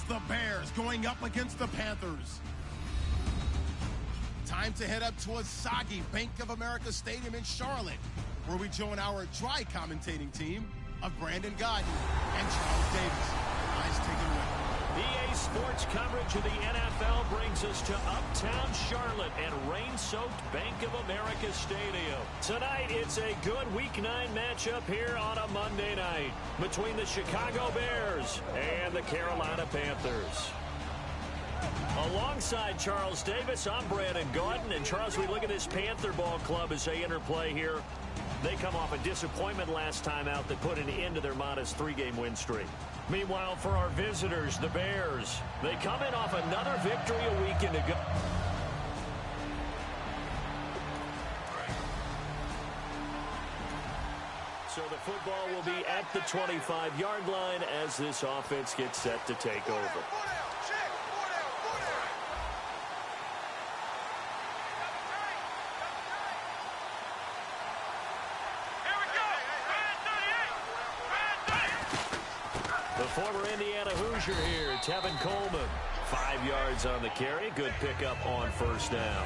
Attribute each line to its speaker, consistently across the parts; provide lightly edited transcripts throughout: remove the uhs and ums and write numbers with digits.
Speaker 1: the Bears going up against the Panthers. Time to head up to a soggy Bank of America Stadium in Charlotte, where we join our dry commentating team of Brandon Gaudin and Charles Davis. Guys, take it away.
Speaker 2: EA Sports coverage of the NFL brings us to uptown Charlotte and rain-soaked Bank of America Stadium. Tonight, it's a good Week 9 matchup here on a Monday night between the Chicago Bears and the Carolina Panthers. Alongside Charles Davis, I'm Brandon Gaudin. And Charles, we look at this Panther ball club as they interplay here. They come off a disappointment last time out that put an end to their modest 3-game win streak. Meanwhile, for our visitors, the Bears, they come in off another victory a weekend ago. So the football will be at the 25-yard line as this offense gets set to take over. Former Indiana Hoosier here, Tevin Coleman. 5 yards on the carry. Good pickup on first down.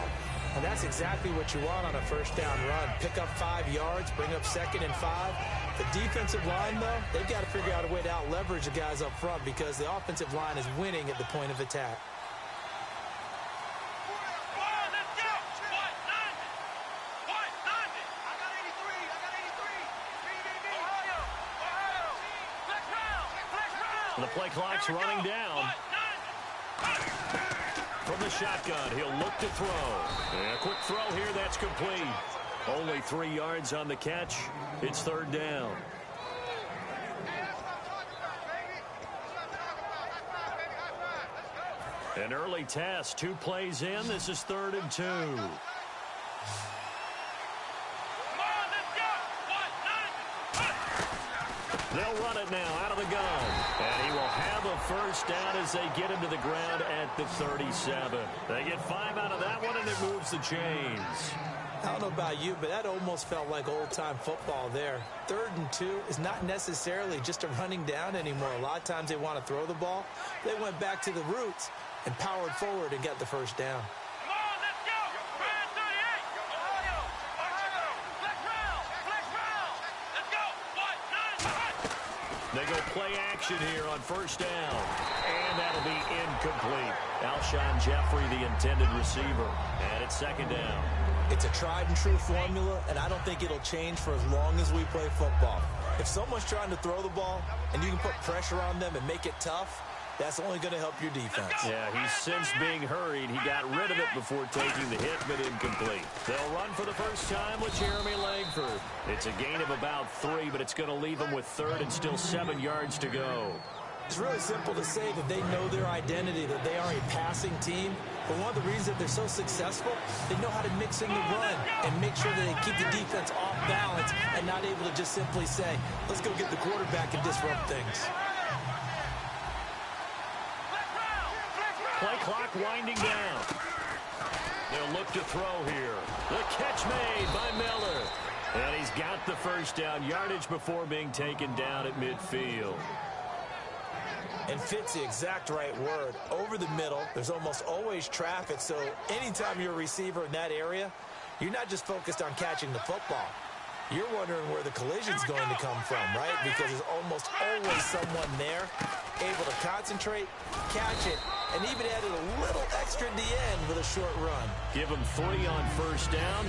Speaker 3: And that's exactly what you want on a first down run. Pick up 5 yards, bring up 2nd and 5. The defensive line, though, they've got to figure out a way to out-leverage the guys up front because the offensive line is winning at the point of attack.
Speaker 2: The play clock's running down. From the shotgun, he'll look to throw. And a quick throw here, that's complete. Only 3 yards on the catch. It's 3rd down. An early test, 2 plays in. This is 3rd and 2. They'll run it now out of the gun. And he will have a first down as they get him to the ground at the 37. They get 5 out of that one, and it moves the chains.
Speaker 3: I don't know about you, but that almost felt like old-time football there. 3rd and 2 is not necessarily just a running down anymore. A lot of times they want to throw the ball. They went back to the roots and powered forward and got the first down.
Speaker 2: They go play action here on first down. And that'll be incomplete. Alshon Jeffrey, the intended receiver. And it's 2nd down.
Speaker 3: It's a tried-and-true formula, and I don't think it'll change for as long as we play football. If someone's trying to throw the ball and you can put pressure on them and make it tough, that's only going to help your defense.
Speaker 2: Yeah, he's since being hurried. He got rid of it before taking the hit, but incomplete. They'll run for the first time with Jeremy Langford. It's a gain of about 3, but it's going to leave them with 3rd and still 7 yards to go.
Speaker 3: It's really simple to say that they know their identity, that they are a passing team. But one of the reasons that they're so successful, they know how to mix in the run and make sure that they keep the defense off balance and not able to just simply say, let's go get the quarterback and disrupt things.
Speaker 2: Play clock winding down. They'll look to throw here. The catch made by Miller. And he's got the first down yardage before being taken down at midfield.
Speaker 3: And fit's the exact right word. Over the middle, there's almost always traffic, so anytime you're a receiver in that area, you're not just focused on catching the football. You're wondering where the collision's going to come from, right? Because there's almost always someone there able to concentrate, catch it, and even added a little extra at the end with a short run.
Speaker 2: Give him 3 on first down.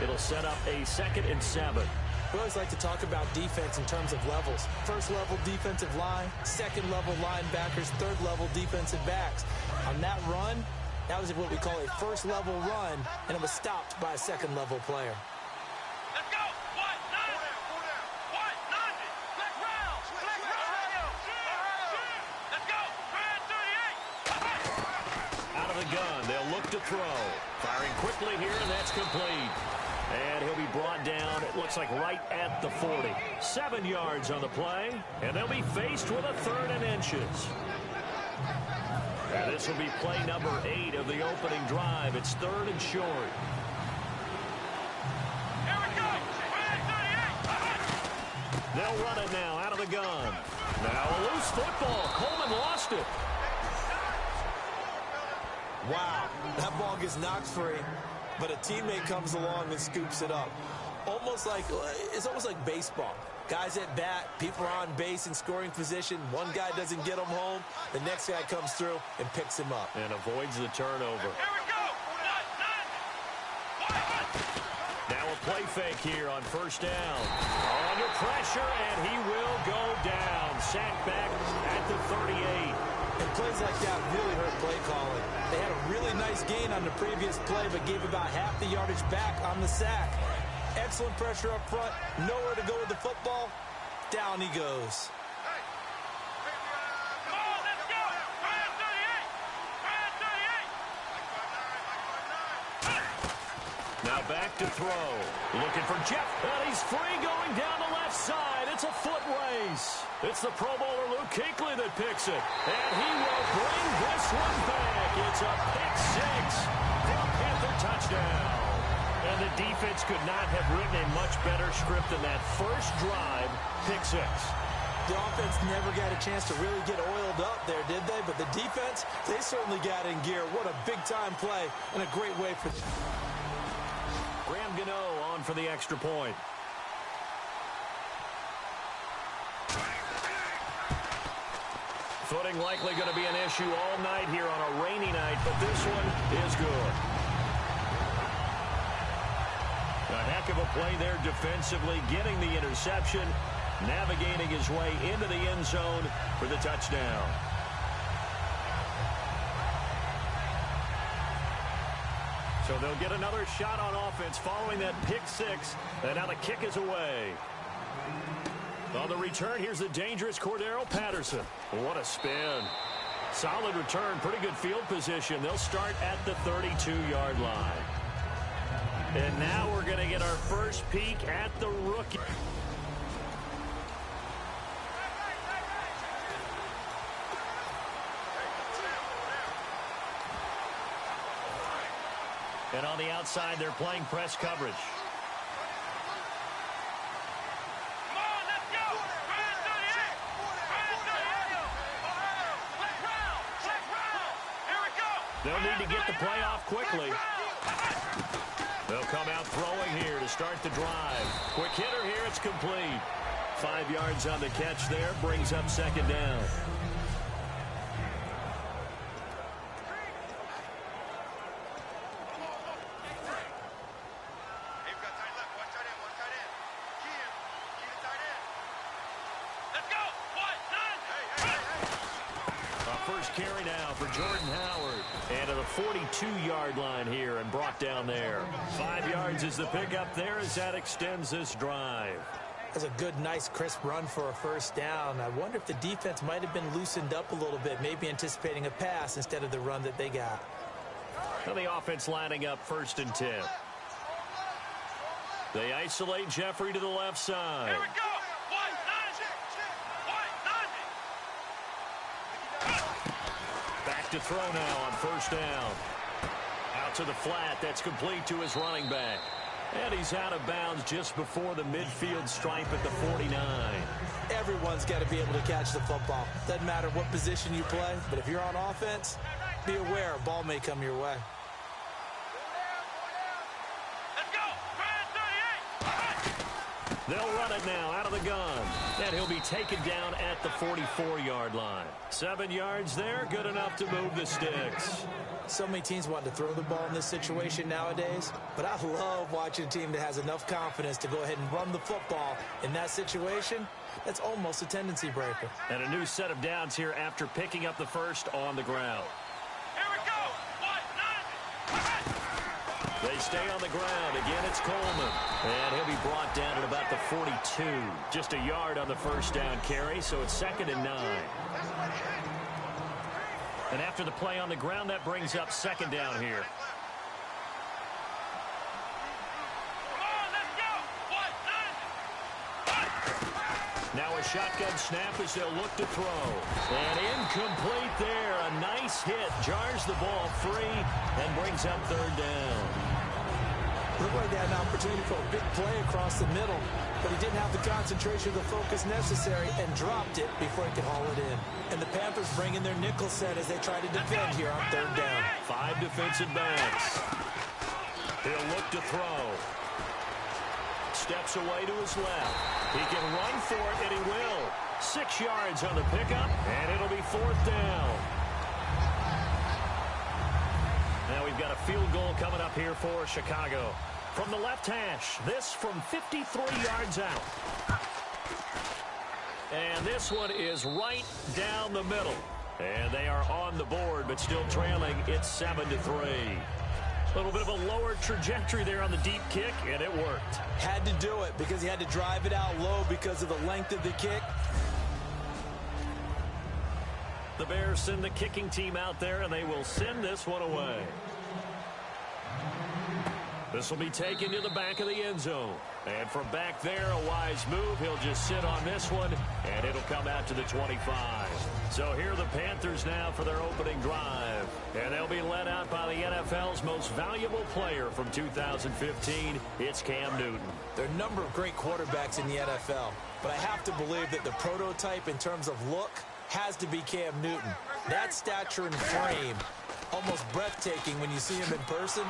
Speaker 2: It'll set up a 2nd and 7.
Speaker 3: We always like to talk about defense in terms of levels. First level defensive line, second level linebackers, third level defensive backs. On that run, that was what we call a first level run, and it was stopped by a second level player.
Speaker 2: They'll look to throw. Firing quickly here, and that's complete. And he'll be brought down, it looks like right at the 40. 7 yards on the play, and they'll be faced with a 3rd and inches. And this will be play number 8 of the opening drive. It's 3rd and short.
Speaker 4: Here we go.
Speaker 2: They'll run it now out of the gun. Now a loose football. Coleman lost it.
Speaker 3: Wow, that ball gets knocked free, but a teammate comes along and scoops it up. It's almost like baseball. Guys at bat, people are on base in scoring position. One guy doesn't get him home. The next guy comes through and picks him up.
Speaker 2: And avoids the turnover.
Speaker 4: Here we go.
Speaker 2: Now a play fake here on first down. Under pressure, and he will go down. Sacked back at the 38.
Speaker 3: And plays like that really hurt play calling. They had a really nice gain on the previous play, but gave about half the yardage back on the sack. Excellent pressure up front. Nowhere to go with the football. Down he goes.
Speaker 2: Now back to throw. Looking for Jeff. And he's free going down the left side. It's a foot race. It's the Pro Bowler Luke Kuechly that picks it. And he will bring this one back. It's a pick six for a Panther touchdown. And the defense could not have written a much better script than that first drive, pick six.
Speaker 3: The offense never got a chance to really get oiled up there, did they? But the defense, they certainly got in gear. What a big-time play and a great way for them.
Speaker 2: Graham Gano on for the extra point. Footing likely going to be an issue all night here on a rainy night, but this one is good. A heck of a play there defensively, getting the interception, navigating his way into the end zone for the touchdown. So they'll get another shot on offense following that pick six, and now the kick is away. On the return, here's the dangerous Cordero Patterson. What a spin. Solid return, pretty good field position. They'll start at the 32-yard line. And now we're going to get our first peek at the rookie. And on the outside, they're playing press coverage.
Speaker 4: Come on, let's go. Brand 38. Brand 38. Check round. Here we go.
Speaker 2: They'll need to get the play off quickly. They'll come out throwing here to start the drive. Quick hitter here, it's complete. 5 yards on the catch there, brings up second down. Carry now for Jordan Howard. And to the 42-yard line here and brought down there. 5 yards is the pickup there as that extends this drive.
Speaker 3: That's a good, nice, crisp run for a first down. I wonder if the defense might have been loosened up a little bit, maybe anticipating a pass instead of the run that they got.
Speaker 2: Now the offense lining up 1st and 10. They isolate Jeffrey to the left side.
Speaker 4: Here we go.
Speaker 2: Back to throw now on first down. Out to the flat. That's complete to his running back. And he's out of bounds just before the midfield stripe at the 49.
Speaker 3: Everyone's got to be able to catch the football. Doesn't matter what position you play, but if you're on offense, be aware a ball may come your way.
Speaker 4: Let's go. Brand 38.
Speaker 2: They'll run it now out of the gun. And he'll be taken down at the 44-yard line. 7 yards there, good enough to move the sticks.
Speaker 3: So many teams want to throw the ball in this situation nowadays, but I love watching a team that has enough confidence to go ahead and run the football. In that situation, that's almost a tendency breaker.
Speaker 2: And a new set of downs here after picking up the first on the ground.
Speaker 4: Here we go.
Speaker 2: They stay on the ground. Again, it's Coleman. And he'll be brought down at about the 42. Just a yard on the first down carry, so it's 2nd and 9. And after the play on the ground, that brings up 2nd down here. Now a shotgun snap as they'll look to throw. And incomplete there. A nice hit. Jars the ball free and brings up 3rd down.
Speaker 3: Looked like they had an opportunity for a big play across the middle, but he didn't have the concentration or the focus necessary and dropped it before he could haul it in. And the Panthers bring in their nickel set as they try to defend here on third down.
Speaker 2: 5 defensive backs. He'll look to throw. Steps away to his left. He can run for it, and he will. 6 yards on the pickup, and it'll be 4th down. Now we've got a field goal coming up here for Chicago. From the left hash, this from 53 yards out. And this one is right down the middle. And they are on the board, but still trailing. It's 7-3. A little bit of a lower trajectory there on the deep kick, and it worked.
Speaker 3: Had to do it because he had to drive it out low because of the length of the kick.
Speaker 2: The Bears send the kicking team out there, and they will send this one away. This will be taken to the back of the end zone. And from back there, a wise move. He'll just sit on this one, and it'll come out to the 25. So here are the Panthers now for their opening drive. And they'll be led out by the NFL's most valuable player from 2015. It's Cam Newton.
Speaker 3: There are a number of great quarterbacks in the NFL, but I have to believe that the prototype in terms of look has to be Cam Newton. That stature and frame, almost breathtaking when you see him in person.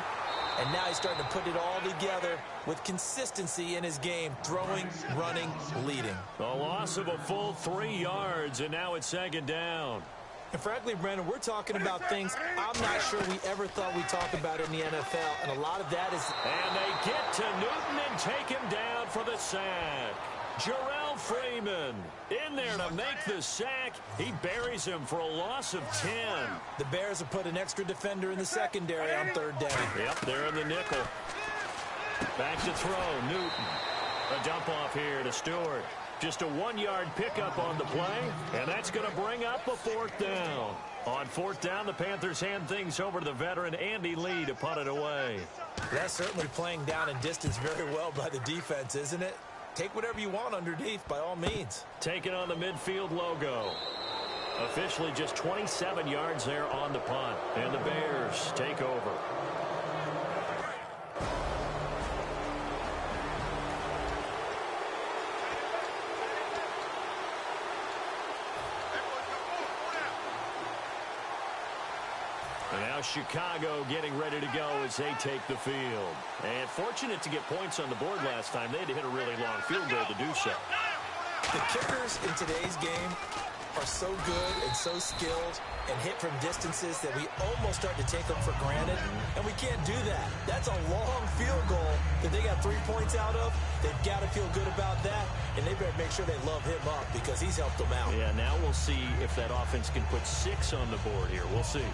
Speaker 3: And now he's starting to put it all together with consistency in his game, throwing, running, leading.
Speaker 2: A loss of a full 3 yards, and now it's 2nd down.
Speaker 3: And frankly, Brandon, we're talking about things I'm not sure we ever thought we'd talk about in the NFL. And a lot of that is...
Speaker 2: And they get to Newton and take him down for the sack. Jarrell Freeman in there to make the sack. He buries him for a loss of 10.
Speaker 3: The Bears have put an extra defender in the secondary on 3rd down.
Speaker 2: Yep, they're in the nickel. Back to throw, Newton. A dump off here to Stewart. Just a 1-yard pickup on the play, and that's going to bring up a 4th down. On 4th down, the Panthers hand things over to the veteran Andy Lee to punt it away.
Speaker 3: That's certainly playing down and distance very well by the defense, isn't it? Take whatever you want underneath, by all means.
Speaker 2: Taking on the midfield logo. Officially just 27 yards there on the punt. And the Bears take over. And now Chicago getting ready to go as they take the field. And fortunate to get points on the board last time. They had to hit a really long field goal to do so.
Speaker 3: The kickers in today's game are so good and so skilled and hit from distances that we almost start to take them for granted. And we can't do that. That's a long field goal that they got 3 points out of. They've got to feel good about that. And they better make sure they love him up because he's helped them out.
Speaker 2: Yeah, now we'll see if that offense can put 6 on the board here. We'll see.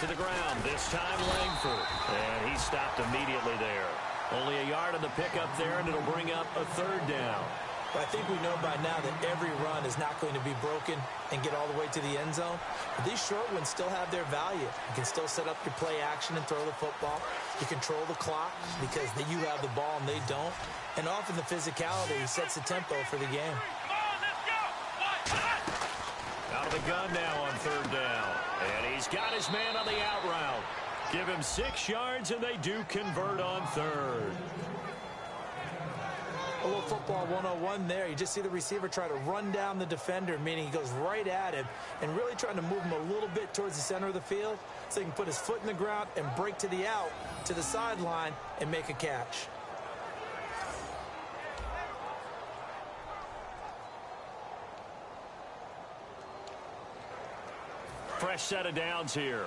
Speaker 2: To the ground, this time Langford. And he stopped immediately there. Only a yard on the pickup there, and it'll bring up a 3rd down.
Speaker 3: But I think we know by now that every run is not going to be broken and get all the way to the end zone. But these short ones still have their value. You can still set up your play action and throw the football. You control the clock because you have the ball and they don't. And often the physicality sets the tempo for the game.
Speaker 2: Out of the gun now on 3rd down. And he's got his man on the out route. Give him 6 yards, and they do convert on 3rd.
Speaker 3: A little football 101 there. You just see the receiver try to run down the defender, meaning he goes right at him and really trying to move him a little bit towards the center of the field so he can put his foot in the ground and break to the out, to the sideline, and make a catch.
Speaker 2: Fresh set of downs here.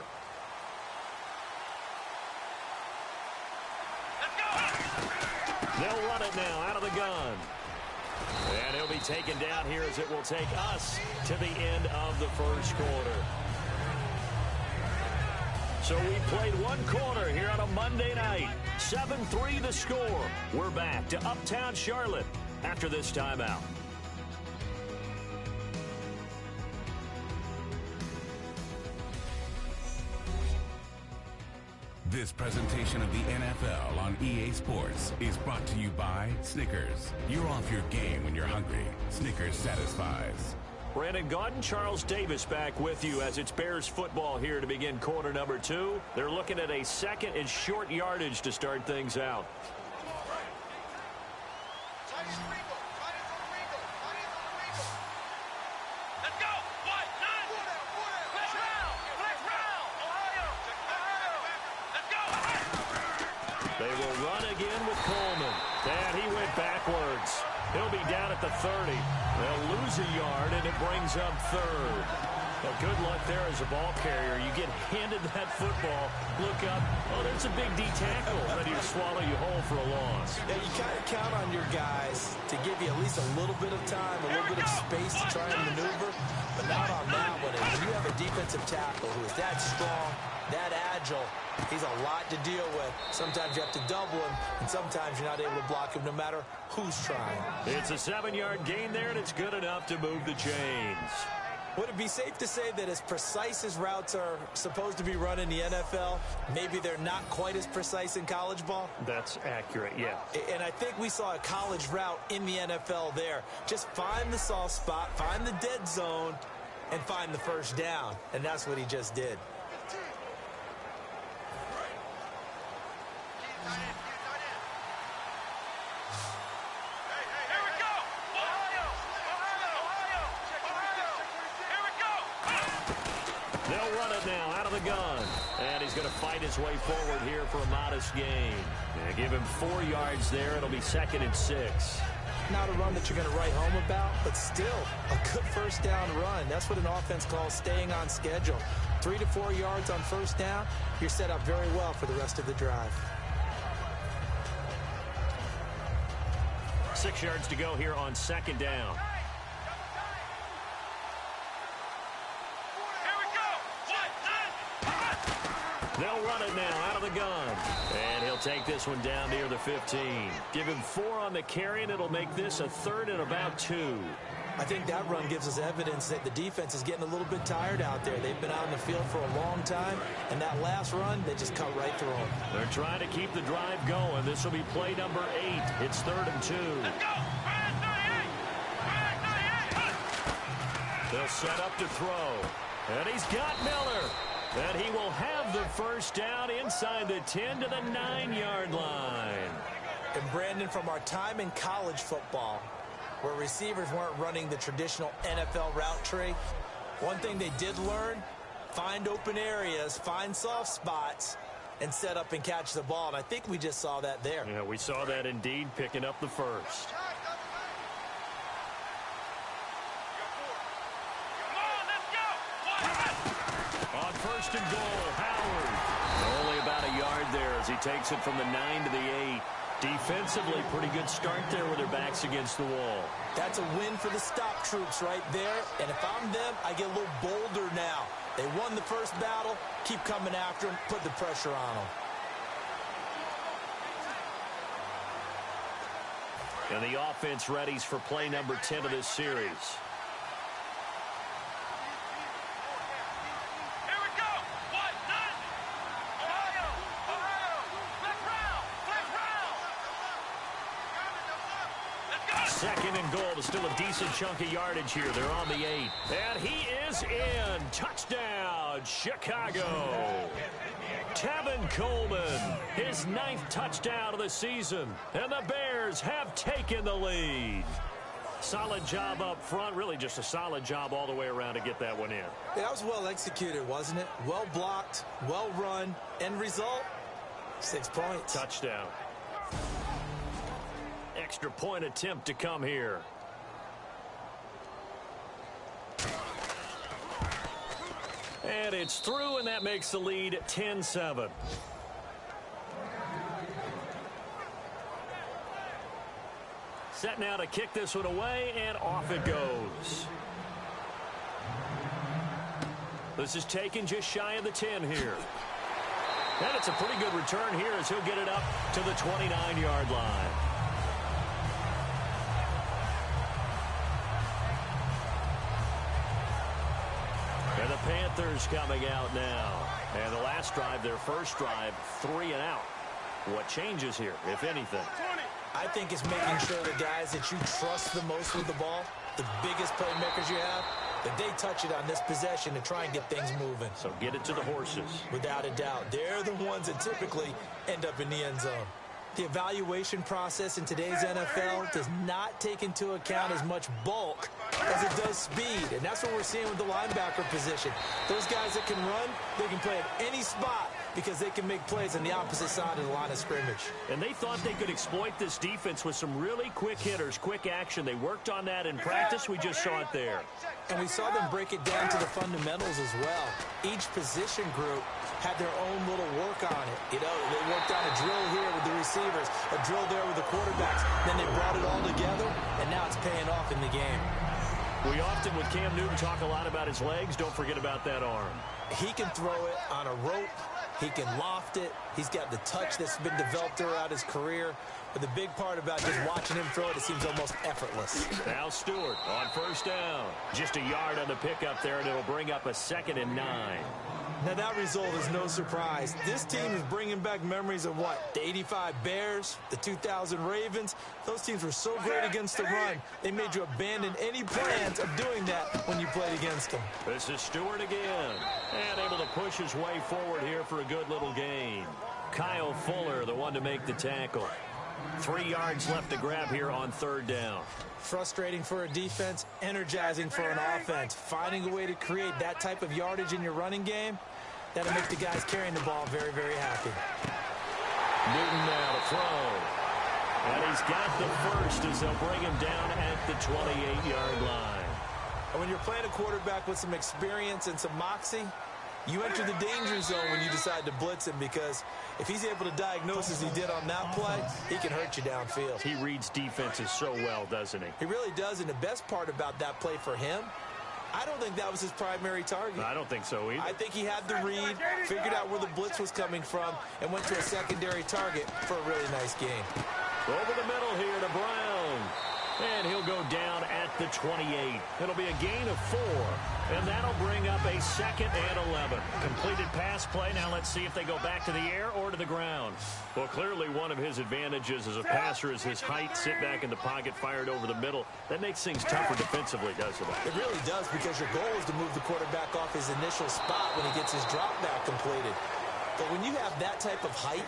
Speaker 2: They'll run it now out of the gun. And he'll be taken down here as it will take us to the end of the 1st quarter. So we played 1 quarter here on a Monday night. 7-3 the score. We're back to Uptown Charlotte after this timeout.
Speaker 5: This presentation of the NFL on EA Sports is brought to you by Snickers. You're off your game when you're hungry. Snickers satisfies.
Speaker 2: Brandon Gaudin, Charles Davis back with you as it's Bears football here to begin quarter number 2. They're looking at a second and short yardage to start things out. They will run again with Coleman. And he went backwards. He'll be down at the 30. They'll lose a yard, and it brings up third. Well, good luck there as a ball carrier. You get handed that football, look up, oh, there's a big D tackle ready to swallow you whole for a loss.
Speaker 3: Yeah, you kind of count on your guys to give you at least a little bit of time, a little bit of space to try and maneuver, but not on that one. And when you have a defensive tackle who is that strong, that agile, he's a lot to deal with. Sometimes you have to double him, and sometimes you're not able to block him no matter who's trying.
Speaker 2: It's a 7-yard gain there, and it's good enough to move the chains.
Speaker 3: Would it be safe to say that as precise as routes are supposed to be run in the NFL, maybe they're not quite as precise in college ball?
Speaker 2: That's accurate, yeah.
Speaker 3: And I think we saw a college route in the NFL there. Just find the soft spot, find the dead zone, and find the first down. And that's what he just did.
Speaker 2: They'll run it now out of the gun. And he's going to fight his way forward here for a modest gain. And give him 4 yards there. It'll be 2nd and 6.
Speaker 3: Not a run that you're going to write home about, but still a good first down run. That's what an offense calls staying on schedule. 3 to 4 yards on first down, you're set up very well for the rest of the drive.
Speaker 2: 6 yards to go here on 2nd down. They'll run it now out of the gun. And he'll take this one down near the 15. Give him 4 on the carry, and it'll make this a 3rd and about 2.
Speaker 3: I think that run gives us evidence that the defense is getting a little bit tired out there. They've been out in the field for a long time, and that last run, they just cut right through them.
Speaker 2: They're trying to keep the drive going. This will be play number 8. It's 3rd and 2.
Speaker 4: Let's go!
Speaker 2: They'll set up to throw. And he's got Miller. And he will have the first down inside the 10 to the 9-yard line.
Speaker 3: And Brandon, from our time in college football, where receivers weren't running the traditional NFL route tree, one thing they did learn, find open areas, find soft spots, and set up and catch the ball. And I think we just saw that there.
Speaker 2: Yeah, we saw that indeed, picking up the first. On 1st and goal, Howard. Only about a yard there as he takes it from the 9 to the 8. Defensively, pretty good start there with their backs against the wall.
Speaker 3: That's a win for the stop troops right there. And if I'm them, I get a little bolder now. They won the first battle. Keep coming after them. Put the pressure on them.
Speaker 2: And the offense readies for play number 10 of this series. Second and goal. Still a decent chunk of yardage here. They're on the 8. And he is in. Touchdown, Chicago. Tevin Coleman, his 9th touchdown of the season. And the Bears have taken the lead. Solid job up front. Really just a solid job all the way around to get that one in.
Speaker 3: Yeah, that was well executed, wasn't it? Well blocked, well run. End result, 6 points.
Speaker 2: Touchdown. Extra point attempt to come here. And it's through, and that makes the lead 10-7. Set now to kick this one away, and off it goes. This is taken just shy of the 10 here. And it's a pretty good return here as he'll get it up to the 29-yard line. And the Panthers Bears coming out now. And the last drive, their first drive, 3 and out. What changes here, if anything?
Speaker 3: I think it's making sure the guys that you trust the most with the ball, the biggest playmakers you have, that they touch it on this possession to try and get things moving.
Speaker 2: So get it to the horses.
Speaker 3: Without a doubt. They're the ones that typically end up in the end zone. The evaluation process in today's NFL does not take into account as much bulk as it does speed. And that's what we're seeing with the linebacker position. Those guys that can run, they can play at any spot because they can make plays on the opposite side of the line of scrimmage.
Speaker 2: And they thought they could exploit this defense with some really quick hitters, quick action. They worked on that in practice. We just saw it there.
Speaker 3: And we saw them break it down to the fundamentals as well. Each position group had their own little work on it. You know, they worked on a drill here with the receivers, a drill there with the quarterbacks. Then they brought it all together, and now it's paying off in the game.
Speaker 2: We often, with Cam Newton, talk a lot about his legs. Don't forget about that arm.
Speaker 3: He can throw it on a rope. He can loft it. He's got the touch that's been developed throughout his career. But the big part about just watching him throw it, it seems almost effortless.
Speaker 2: Now Stewart on first down. Just a yard on the pickup there, and it'll bring up a 2nd and 9.
Speaker 3: Now, that result is no surprise. This team is bringing back memories of what? The 85 Bears, the 2000 Ravens. Those teams were so great against the run. They made you abandon any plans of doing that when you played against them.
Speaker 2: This is Stewart again. And able to push his way forward here for a good little gain. Kyle Fuller, the one to make the tackle. 3 yards left to grab here on 3rd down.
Speaker 3: Frustrating for a defense, energizing for an offense. Finding a way to create that type of yardage in your running game, that'll make the guys carrying the ball very, very happy.
Speaker 2: Newton now to throw. And he's got the first as they'll bring him down at the 28-yard line.
Speaker 3: And when you're playing a quarterback with some experience and some moxie, you enter the danger zone when you decide to blitz him, because if he's able to diagnose as he did on that play, he can hurt you downfield.
Speaker 2: He reads defenses so well, doesn't he?
Speaker 3: He really does, and the best part about that play for him, I don't think that was his primary target.
Speaker 2: I don't think so either.
Speaker 3: I think he had the read, figured out where the blitz was coming from, and went to a secondary target for a really nice game.
Speaker 2: Over the middle here to Brown. And he'll go down at the 28. It'll be a gain of 4. And that'll bring up a 2nd and 11. Completed pass play. Now let's see if they go back to the air or to the ground. Well, clearly one of his advantages as a passer is his height. Sit back in the pocket, fired over the middle. That makes things tougher defensively, doesn't it?
Speaker 3: It really does, because your goal is to move the quarterback off his initial spot when he gets his drop back completed. But when you have that type of height,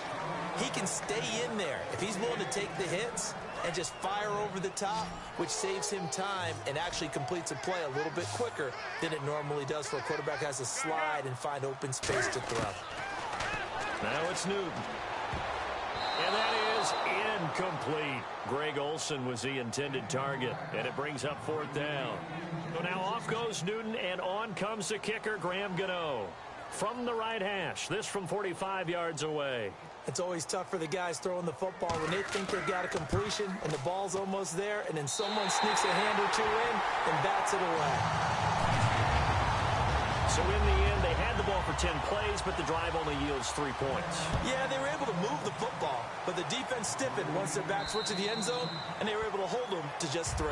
Speaker 3: he can stay in there. If he's willing to take the hits and just fire over the top, which saves him time and actually completes a play a little bit quicker than it normally does for a quarterback who has to slide and find open space to throw.
Speaker 2: Now it's Newton. And that is incomplete. Greg Olsen was the intended target, and it brings up 4th down. So now off goes Newton, and on comes the kicker, Graham Gano. From the right hash, this from 45 yards away.
Speaker 3: It's always tough for the guys throwing the football when they think they've got a completion and the ball's almost there, and then someone sneaks a hand or two in and bats it away.
Speaker 2: So in the end, they had the ball for 10 plays, but the drive only yields 3 points.
Speaker 3: Yeah, they were able to move the football, but the defense stiffened once their backs were to the end zone, and they were able to hold them to just 3.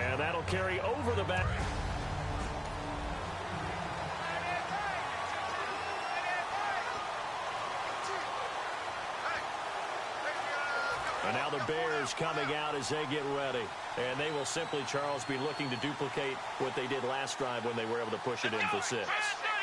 Speaker 2: And that'll carry over the back. And now the Bears coming out as they get ready. And they will simply, Charles, be looking to duplicate what they did last drive when they were able to push it in for 6.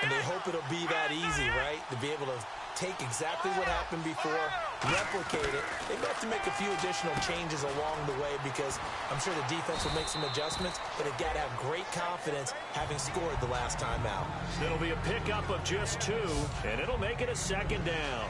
Speaker 3: And they hope it'll be that easy, right? To be able to take exactly what happened before, replicate it. They have to make a few additional changes along the way, because I'm sure the defense will make some adjustments, but they've got to have great confidence having scored the last time out.
Speaker 2: It'll be a pickup of just 2, and it'll make it a 2nd down.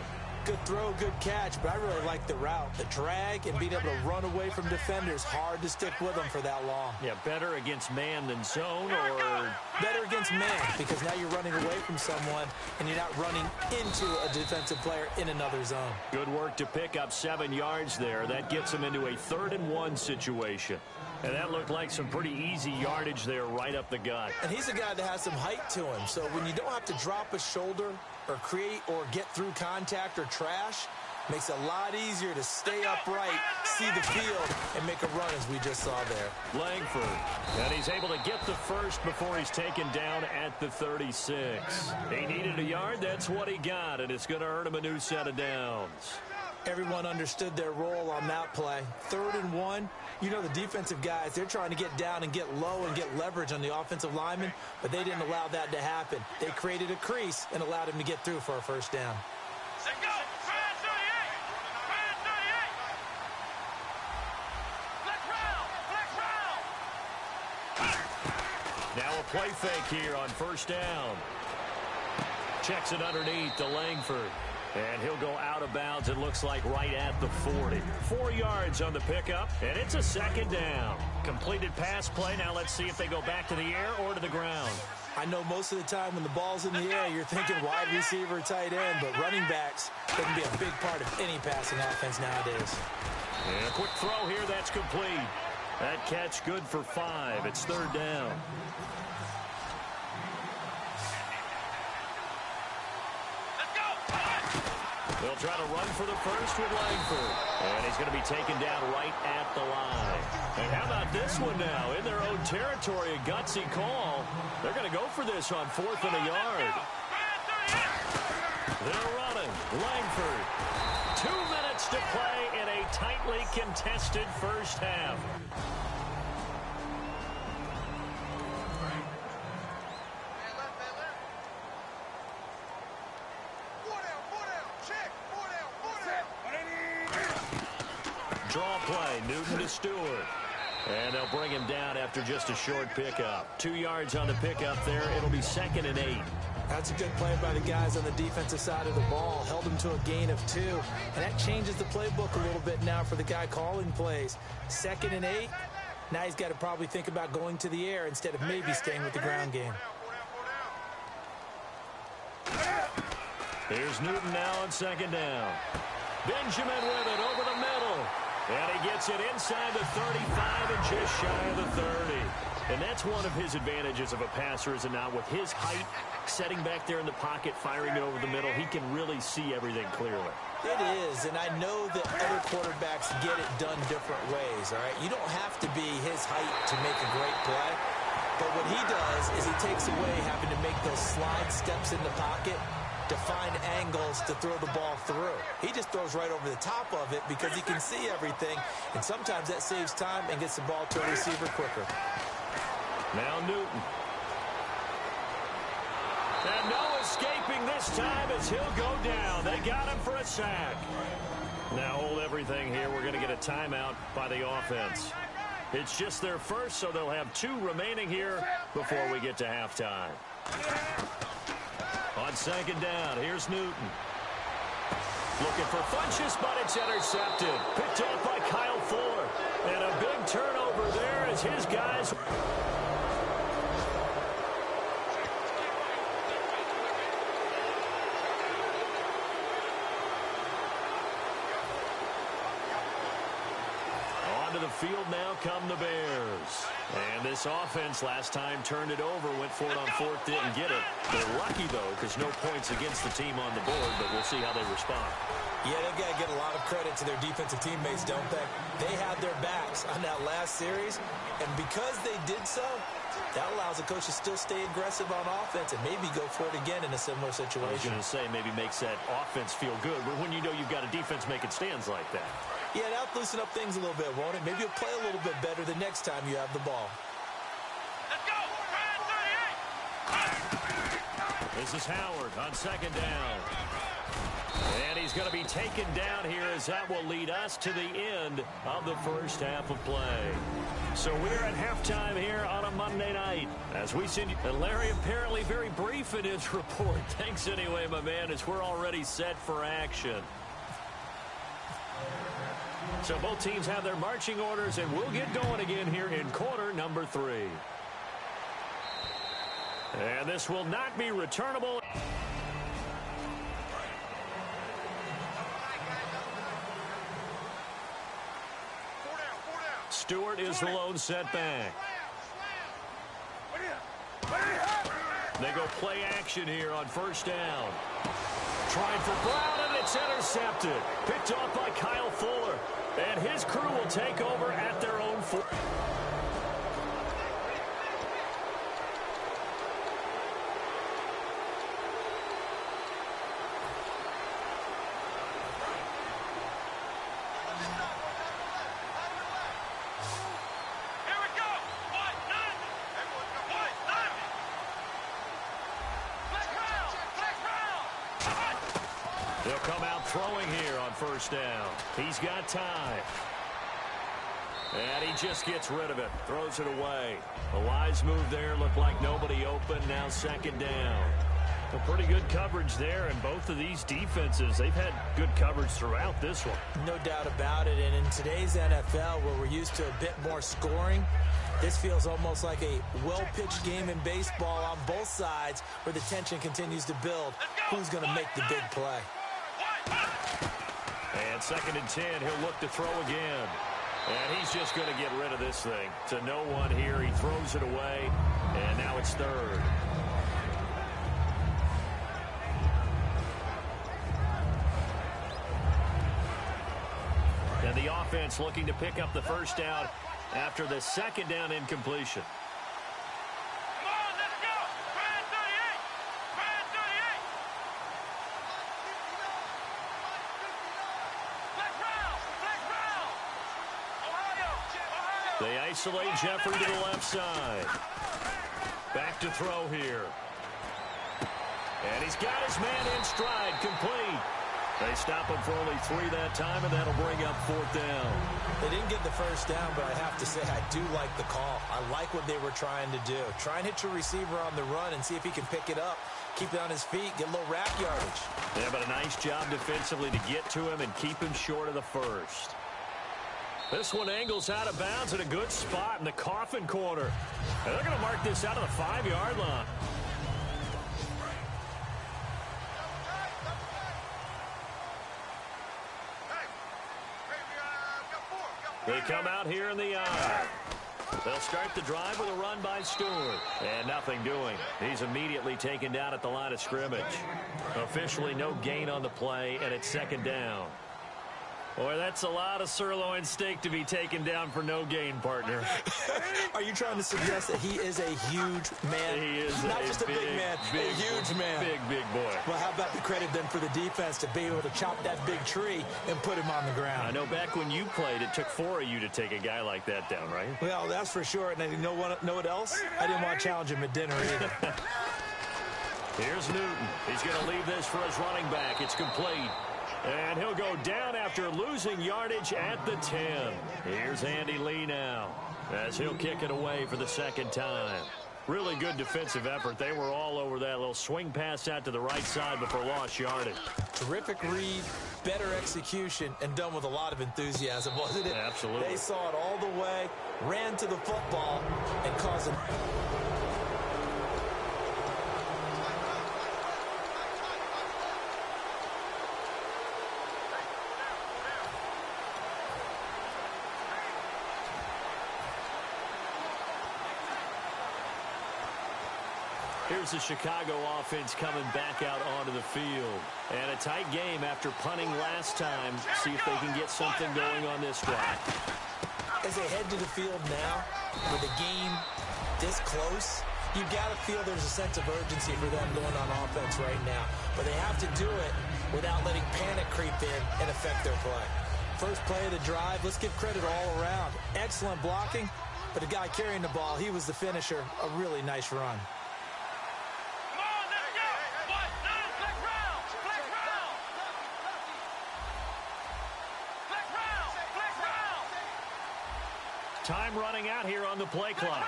Speaker 3: Good throw, good catch, but I really like the route. The drag and being able to run away from defenders, hard to stick with them for that long.
Speaker 2: Yeah, better against man than zone, or
Speaker 3: better against man, because now you're running away from someone and you're not running into a defensive player in another zone.
Speaker 2: Good work to pick up 7 yards there. That gets them into a 3rd and 1 situation. And that looked like some pretty easy yardage there right up the gut.
Speaker 3: And he's a guy that has some height to him, so when you don't have to drop a shoulder or create or get through contact or trash, Makes it a lot easier to stay upright, see the field, and make a run as we just saw there.
Speaker 2: Langford, and he's able to get the first before he's taken down at the 36. He needed a yard. That's what he got, and it's going to earn him a new set of downs.
Speaker 3: Everyone understood their role on that play. 3rd and 1. You know the defensive guys, they're trying to get down and get low and get leverage on the offensive lineman, but they didn't allow that to happen. They created a crease and allowed him to get through for a first down.
Speaker 4: Let's go. Fire 38. Fire 38. Flex round. Flex round.
Speaker 2: Now a play fake here on first down. Checks it underneath to Langford. And he'll go out of bounds, it looks like, right at the 40. 4 yards on the pickup, and it's a second down. Completed pass play. Now let's see if they go back to the air or to the ground.
Speaker 3: I know most of the time when the ball's in the air, you're thinking wide receiver, tight end, but running backs can be a big part of any passing offense nowadays.
Speaker 2: And a quick throw here, that's complete. That catch good for 5. It's 3rd down. They'll try to run for the first with Langford. And he's going to be taken down right at the line. And how about this one now? In their own territory, a gutsy call. They're going to go for this on 4th and a yard. They're running. Langford. 2 minutes to play in a tightly contested first half. Draw play, Newton to Stewart. And they'll bring him down after just a short pickup. 2 yards on the pickup there. It'll be 2nd and 8.
Speaker 3: That's a good play by the guys on the defensive side of the ball. Held him to a gain of 2. And that changes the playbook a little bit now for the guy calling plays. 2nd and 8. Now he's got to probably think about going to the air instead of maybe staying with the ground game.
Speaker 2: Here's Newton now on 2nd down. Benjamin with it over the middle. And he gets it inside the 35 and just shy of the 30. And that's one of his advantages of a passer, is it not? With his height, setting back there in the pocket, firing it over the middle, he can really see everything clearly.
Speaker 3: It is, and I know that other quarterbacks get it done different ways, all right? You don't have to be his height to make a great play. But what he does is he takes away having to make those slide steps in the pocket to find angles to throw the ball through. He just throws right over the top of it because he can see everything, and sometimes that saves time and gets the ball to a receiver quicker.
Speaker 2: Now Newton. And no escaping this time as he'll go down. They got him for a sack. Now hold everything here. We're going to get a timeout by the offense. It's just their first, so they'll have 2 remaining here before we get to halftime. On 2nd down, here's Newton. Looking for Funchess, but it's intercepted. Picked off by Kyle Fuller. And a big turnover there as his guys... Onto the field now come the Bears. And this offense last time turned it over, went for it on 4th, didn't get it. They're lucky, though, because no points against the team on the board, but we'll see how they respond.
Speaker 3: Yeah, they've got to get a lot of credit to their defensive teammates, don't they? They had their backs on that last series, and because they did so, that allows the coach to still stay aggressive on offense and maybe go for it again in a similar situation.
Speaker 2: I was going to say maybe makes that offense feel good, but when you know you've got a defense making stands like that.
Speaker 3: Yeah, that'll loosen up things a little bit, won't it? Maybe you'll play a little bit better the next time you have the ball.
Speaker 4: Let's go. Fire 38.
Speaker 2: This is Howard on 2nd down. And he's going to be taken down here as that will lead us to the end of the first half of play. So we're at halftime here on a Monday night. As we send you, and Larry apparently very brief in his report. Thanks anyway, my man, as we're already set for action. So both teams have their marching orders, and we'll get going again here in quarter number 3. And this will not be returnable. Stewart is the lone setback. They go play action here on first down. Trying for Brown, and it's It's intercepted. Picked off by Kyle Fuller. And his crew will take over at their own 4. They'll come out throwing here on first down. He's got time. And he just gets rid of it. Throws it away. A wise move there. Looked like nobody open. Now second down. A pretty good coverage there. And both of these defenses, they've had good coverage throughout this one.
Speaker 3: No doubt about it. And in today's NFL, where we're used to a bit more scoring, this feels almost like a well-pitched game in baseball on both sides where the tension continues to build. Who's going to make the big play?
Speaker 2: And second and 10, he'll look to throw again. And he's just going to get rid of this thing. To no one here, he throws it away, and now it's third. And the offense looking to pick up the first down after the second down incompletion. They isolate Jeffrey to the left side. Back to throw here. And he's got his man in stride, complete. They stop him for only 3 that time, and that'll bring up fourth down.
Speaker 3: They didn't get the first down, but I have to say I do like the call. I like what they were trying to do. Try and hit your receiver on the run and see if he can pick it up. Keep it on his feet, get a little rack yardage.
Speaker 2: Yeah, but a nice job defensively to get to him and keep him short of the first. This one angles out of bounds at a good spot in the coffin corner. And they're going to mark this out of the 5-yard line. They come out here in the eye. They'll start the drive with a run by Stewart. And nothing doing. He's immediately taken down at the line of scrimmage. Officially no gain on the play, and it's second down. Boy, that's a lot of sirloin steak to be taken down for no gain, partner.
Speaker 3: Are you trying to suggest that he is a huge man?
Speaker 2: He is
Speaker 3: not just a big man, a huge man.
Speaker 2: Big boy.
Speaker 3: Well, how about the credit then for the defense to be able to chop that big tree and put him on the ground?
Speaker 2: I know back when you played, it took 4 of you to take a guy like that down, right?
Speaker 3: Well, that's for sure. And you know what else? I didn't want to challenge him at dinner either.
Speaker 2: Here's Newton. He's going to leave this for his running back. It's complete. And he'll go down after losing yardage at the 10. Here's Andy Lee now as he'll kick it away for the second time. Really good defensive effort. They were all over that little swing pass out to the right side before lost yardage.
Speaker 3: Terrific read, better execution, and done with a lot of enthusiasm, wasn't it?
Speaker 2: Absolutely.
Speaker 3: They saw it all the way, ran to the football, and caused it.
Speaker 2: Here's the Chicago offense coming back out onto the field. And a tight game after punting last time. See if they can get something going on this drive.
Speaker 3: As they head to the field now, with the game this close, you've got to feel there's a sense of urgency for them going on offense right now. But they have to do it without letting panic creep in and affect their play. First play of the drive, let's give credit all around. Excellent blocking, but the guy carrying the ball, he was the finisher. A really nice run.
Speaker 2: Time running out here on the play clock.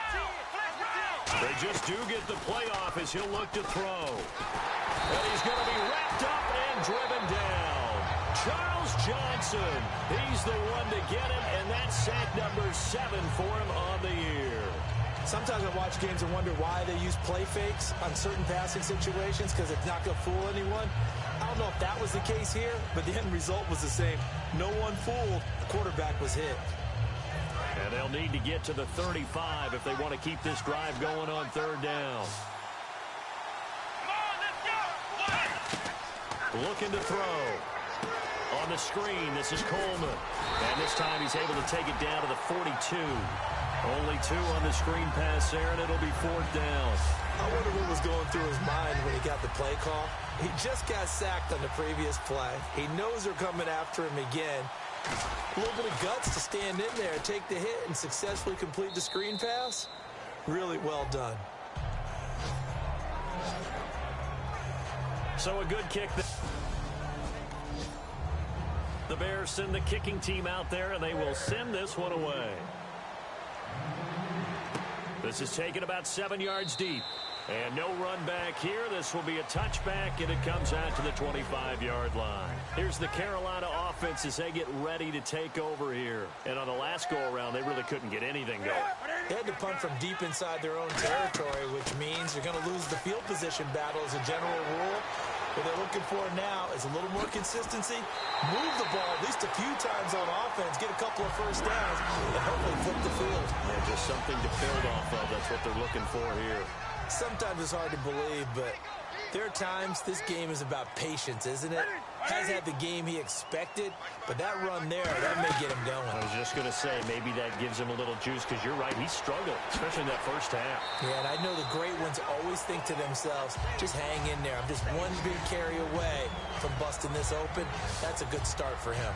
Speaker 2: They just do get the play off as he'll look to throw. And he's going to be wrapped up and driven down. Charles Johnson, he's the one to get him, and that's sack number 7 for him on the year.
Speaker 3: Sometimes I watch games and wonder why they use play fakes on certain passing situations, because it's not going to fool anyone. I don't know if that was the case here, but the end result was the same. No one fooled. The quarterback was hit.
Speaker 2: And they'll need to get to the 35 if they want to keep this drive going on third down.
Speaker 4: Come on, let's go!
Speaker 2: Looking to throw. the screen. This is Coleman. And this time he's able to take it down to the 42. Only 2 on the screen pass there, and it'll be 4th down.
Speaker 3: I wonder what was going through his mind when he got the play call. He just got sacked on the previous play. He knows they're coming after him again. A little bit of guts to stand in there, take the hit, and successfully complete the screen pass. Really well done.
Speaker 2: So a good kick. The Bears send the kicking team out there, and they will send this one away. This is taken about 7 yards deep. And no run back here. This will be a touchback, and it comes out to the 25-yard line. Here's the Carolina offense as they get ready to take over here. And on the last go-around, they really couldn't get anything going.
Speaker 3: They had to punt from deep inside their own territory, which means you're going to lose the field position battle as a general rule. What they're looking for now is a little more consistency, move the ball at least a few times on offense, get a couple of first downs, and hopefully flip the field.
Speaker 2: And just something to build off of. That's what they're looking for here.
Speaker 3: Sometimes it's hard to believe, but there are times this game is about patience, isn't it? Has had the game he expected, but that run there, that may get him going.
Speaker 2: I was just going to say, maybe that gives him a little juice, because you're right, he struggled, especially in that first half.
Speaker 3: Yeah, and I know the great ones always think to themselves, just hang in there. I'm just one big carry away from busting this open. That's a good start for him.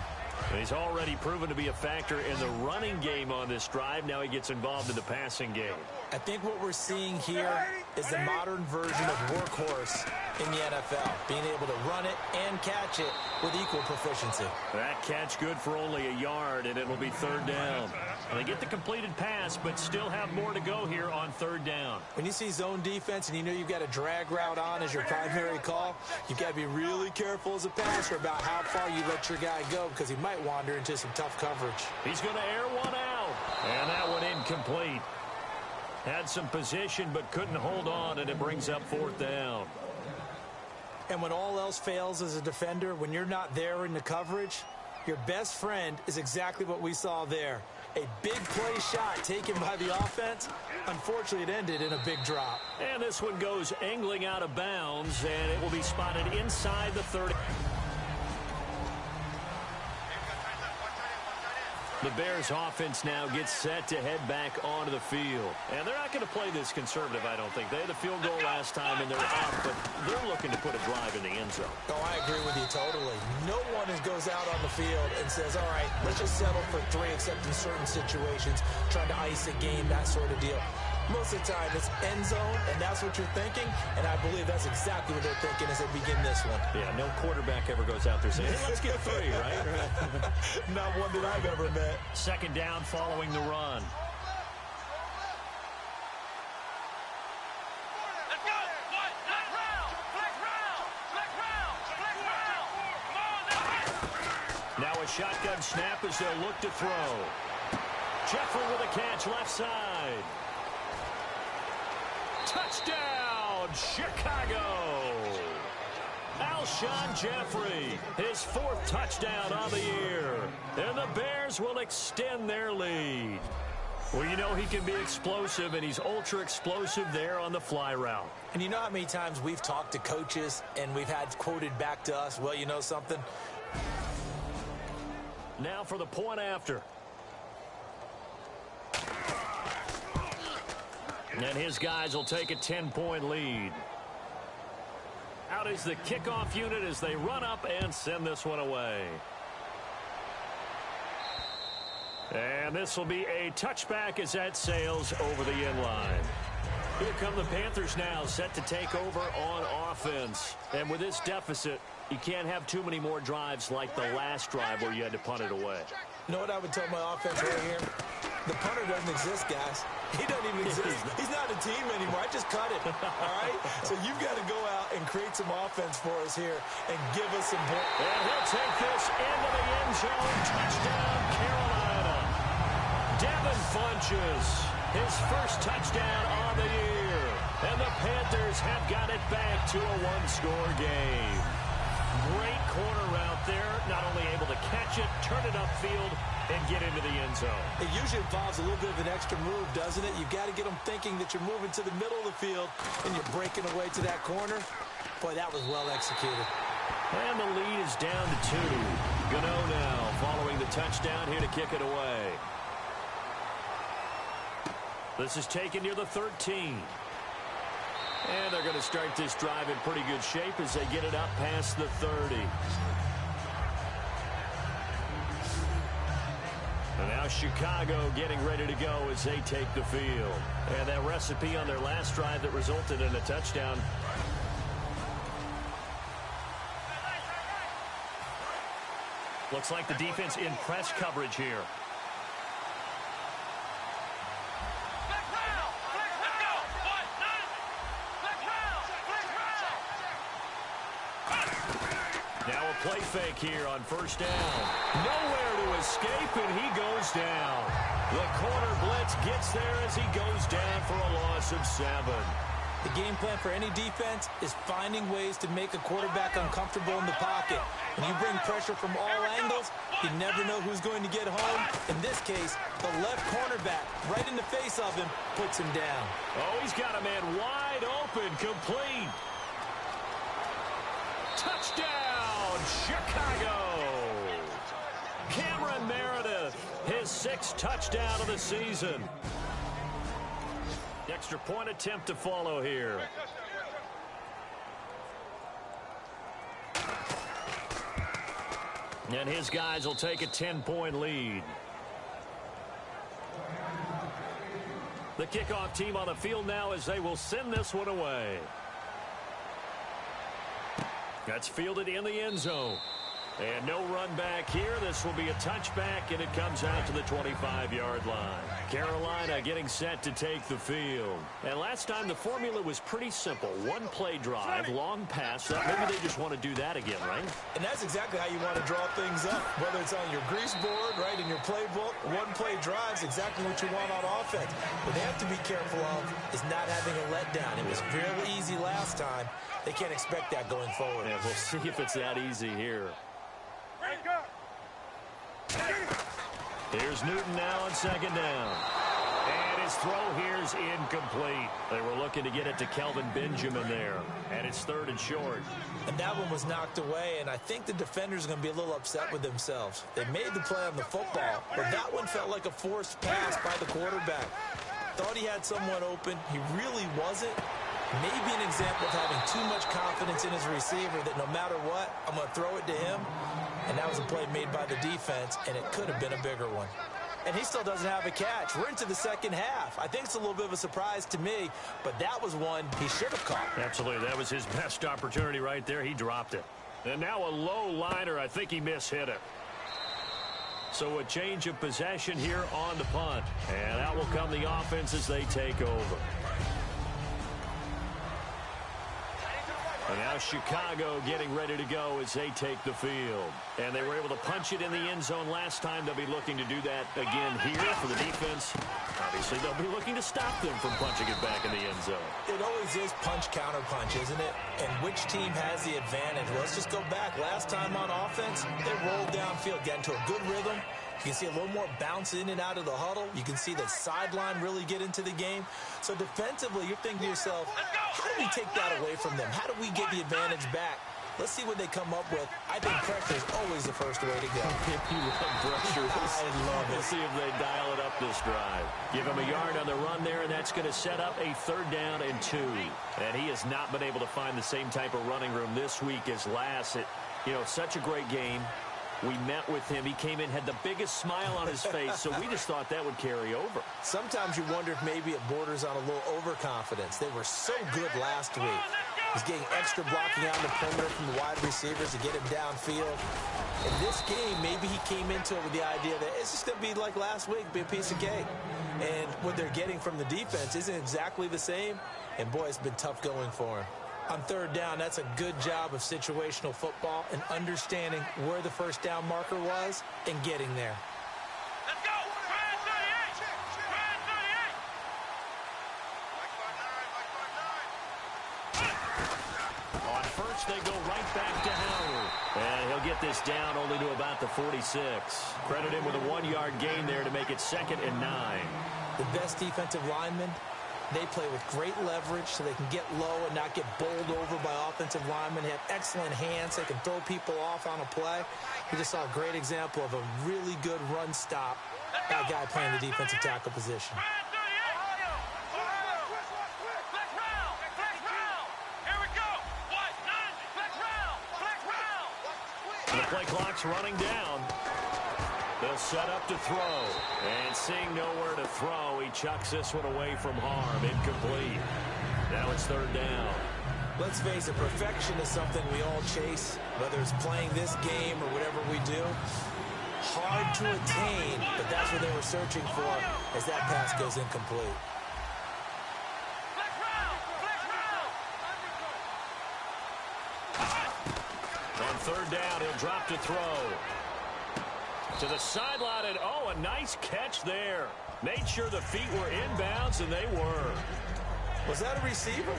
Speaker 2: And he's already proven to be a factor in the running game on this drive. Now he gets involved in the passing game.
Speaker 3: I think what we're seeing here is the modern version of workhorse in the NFL, being able to run it and catch it with equal proficiency.
Speaker 2: That catch good for only a yard, and it'll be 3rd down. And they get the completed pass, but still have more to go here on 3rd down.
Speaker 3: When you see zone defense and you know you've got a drag route on as your primary call, you've got to be really careful as a passer about how far you let your guy go, because he might wander into some tough coverage.
Speaker 2: He's going to air one out, and that one incomplete. Had some position, but couldn't hold on, and it brings up 4th down.
Speaker 3: And when all else fails as a defender, when you're not there in the coverage, your best friend is exactly what we saw there. A big play shot taken by the offense. Unfortunately, it ended in a big drop.
Speaker 2: And this one goes angling out of bounds, and it will be spotted inside the 30. The Bears offense now gets set to head back onto the field. And they're not going to play this conservative, I don't think. They had a field goal last time, and they're up, but they're looking to put a drive in the end zone.
Speaker 3: Oh, I agree with you totally. No one goes out on the field and says, all right, let's just settle for 3, except in certain situations, trying to ice a game, that sort of deal. Most of the time, it's end zone, and that's what you're thinking, and I believe that's exactly what they're thinking as they begin this one.
Speaker 2: Yeah, no quarterback ever goes out there saying, hey, let's get 3, right?
Speaker 3: Not one that I've ever met.
Speaker 2: 2nd down following the run.
Speaker 4: Let's go! Flag round! Flag round! Flag round! Flag round! Come on, let's go!
Speaker 2: Now a shotgun snap as they'll look to throw. Jeffrey with a catch left side. Touchdown, Chicago! Alshon Jeffrey, his 4th touchdown on the year. And the Bears will extend their lead. Well, you know he can be explosive, and he's ultra-explosive there on the fly route.
Speaker 3: And you know how many times we've talked to coaches and we've had quoted back to us, well, you know something?
Speaker 2: Now for the point after. And his guys will take a 10-point lead. Out is the kickoff unit as they run up and send this one away. And this will be a touchback as that sails over the end line. Here come the Panthers now, set to take over on offense. And with this deficit, you can't have too many more drives like the last drive where you had to punt it away.
Speaker 3: You know what I would tell my offense right here? The punter doesn't exist, guys. He doesn't even exist. He's not a team anymore. I just cut it, all right? So you've got to go out and create some offense for us here and give us some points.
Speaker 2: And he'll take this into the end zone. Touchdown, Carolina. Devin Funchess, his first touchdown on the year. And the Panthers have got it back to a 1-score game. Great corner route there. Not only able to catch it, turn it upfield, and get into the end zone.
Speaker 3: It usually involves a little bit of an extra move, doesn't it? You've got to get them thinking that you're moving to the middle of the field and you're breaking away to that corner. Boy, that was well executed.
Speaker 2: And the lead is down to 2. Gano now following the touchdown here to kick it away. This is taken near the 13. And they're going to start this drive in pretty good shape as they get it up past the 30. And now Chicago getting ready to go as they take the field. And that recipe on their last drive that resulted in a touchdown. Looks like the defense in press coverage here. Now a play fake here on first down. Nowhere to escape, and he goes down. The corner blitz gets there as he goes down for a loss of 7.
Speaker 3: The game plan for any defense is finding ways to make a quarterback uncomfortable in the pocket. When you bring pressure from all angles, you never know who's going to get home. In this case, the left cornerback, right in the face of him, puts him down.
Speaker 2: Oh, he's got a man wide open, complete. Touchdown, Chicago! Cameron Meredith, his 6th touchdown of the season. Extra point attempt to follow here. And his guys will take a 10-point lead. The kickoff team on the field now as they will send this one away. That's fielded in the end zone. And no run back here. This will be a touchback, and it comes out to the 25-yard line. Carolina getting set to take the field. And last time the formula was pretty simple. One play drive, long pass. Maybe they just want to do that again, right?
Speaker 3: And that's exactly how you want to draw things up. Whether it's on your grease board, right, in your playbook, one play drive is exactly what you want on offense. What they have to be careful of is not having a letdown. It was fairly easy last time. They can't expect that going forward.
Speaker 2: Yeah, we'll see if it's that easy here. Here's Newton now on second down. And his throw here is incomplete. They were looking to get it to Kelvin Benjamin there. And it's 3rd and short.
Speaker 3: And that one was knocked away, and I think the defenders are going to be a little upset with themselves. They made the play on the football, but that one felt like a forced pass by the quarterback. Thought he had someone open. He really wasn't. Maybe an example of having too much confidence in his receiver that no matter what, I'm going to throw it to him. And that was a play made by the defense, and it could have been a bigger one. And he still doesn't have a catch. We're into the second half. I think it's a little bit of a surprise to me, but that was one he should have caught.
Speaker 2: Absolutely. That was his best opportunity right there. He dropped it. And now a low liner. I think he mishit it. So a change of possession here on the punt. And out will come the offense as they take over. And now Chicago getting ready to go as they take the field. And they were able to punch it in the end zone last time. They'll be looking to do that again here for the defense. Obviously, they'll be looking to stop them from punching it back in the end zone.
Speaker 3: It always is punch-counter-punch, isn't it? And which team has the advantage? Well, let's just go back. Last time on offense, they rolled downfield, get into a good rhythm. You can see a little more bounce in and out of the huddle. You can see the sideline really get into the game. So defensively, you're thinking to yourself, how do we take that away from them? How do we get the advantage back? Let's see what they come up with. I think pressure is always the first way to go.
Speaker 2: You love pressure.
Speaker 3: I love it.
Speaker 2: We'll see if they dial it up this drive. Give him a yard on the run there, and that's going to set up a 3rd down and 2. And he has not been able to find the same type of running room this week as last. Such a great game. We met with him. He came in, had the biggest smile on his face, so we just thought that would carry over.
Speaker 3: Sometimes you wonder if maybe it borders on a little overconfidence. They were so good last week. He's getting extra blocking out in the perimeter from the wide receivers to get him downfield. In this game, maybe he came into it with the idea that it's just going to be like last week, be a piece of cake. And what they're getting from the defense isn't exactly the same. And, boy, it's been tough going for him. On 3rd down, that's a good job of situational football and understanding where the first down marker was and getting there.
Speaker 4: Let's go! Brand 38! Brand 38!
Speaker 2: On first, they go right back to Howard. And he'll get this down only to about the 46. Credit him with a 1-yard gain there to make it 2nd and 9.
Speaker 3: The best defensive lineman They play with great leverage so they can get low and not get bowled over by offensive linemen. They have excellent hands. They can throw people off on a play. We just saw a great example of a really good run stop by a guy playing the defensive tackle position.
Speaker 2: The play clock's running down. They'll set up to throw. And seeing nowhere to throw, he chucks this one away from harm. Incomplete. Now it's third down.
Speaker 3: Let's face it, perfection is something we all chase, whether it's playing this game or whatever we do. Hard to attain, but that's what they were searching for as that pass goes incomplete.
Speaker 2: On third down, he'll drop to throw. To the sideline, and oh, a nice catch there. Made sure the feet were inbounds, and they were.
Speaker 3: Was that a receiver?